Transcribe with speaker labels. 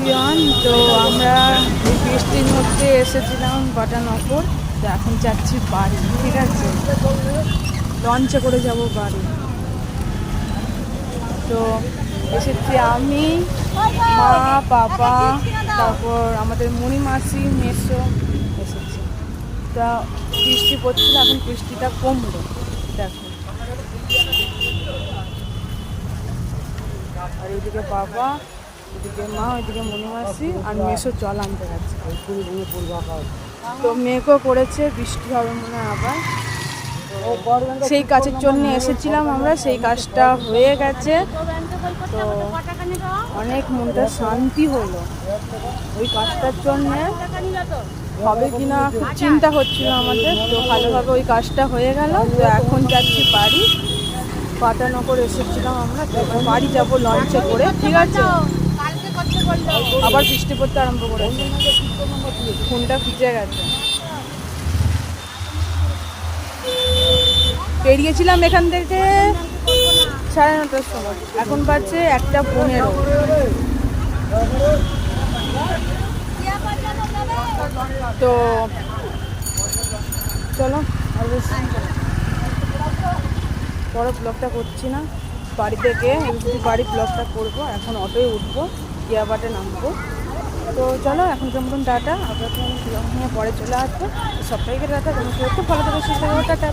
Speaker 1: Everyone, তো আমরা এই বৃষ্টির মধ্যে এসেছিলাম বাটানগর। তো এখন যাচ্ছি বাড়ি, ঠিক আছে? লঞ্চে করে যাব বাড়ি। তো এসেছি আমি, মা, বাবা, তারপর আমাদের মুনি মাসি, মেসো এসেছি। তা বৃষ্টি পড়ছিল, এখন বৃষ্টিটা কমলো, দেখো। আর এইদিকে বাবা, এদিকে মা, ওইদিকে মুনি মাসি আর মেসো জল আনতে গেছে। তো মেঘও করেছে, বৃষ্টি হবে মনে হয় আবার। সেই কাজের জন্য এসেছিলাম আমরা, সেই কাজটা হয়ে গেছে। তো অনেক মনটা শান্তি হলো ওই কাজটার জন্যে। হবে কিনা খুব চিন্তা হচ্ছিল আমাদের, তো ভালোভাবে ওই কাজটা হয়ে গেল। তো এখন যাচ্ছি বাড়ি। বাটানগর এসেছিলাম আমরা, তো এবার বাড়ি যাবো লঞ্চে করে, ঠিক আছে? আবার বৃষ্টি পড়তে আরম্ভ করেছে, ফোনটা ভিজে গেছে। বেরিয়েছিলাম এখান থেকে 9:30টার সময়, এখন বাজছে 1:15। তো চলো, আর বেশি বড় ব্লগটা করছি না। বাড়ি থেকে যদি বাড়ি ব্লগটা করবো, এখন অটোয় উঠবো, গিয়াবাটে নামবো। তো চলো, এখন কেমন টাটা, আবার ব্লগ নিয়ে পরে চলে আসবো। সবাইকে টাটা, তোমার একটু ভালো থেকে সুস্থ টাটা,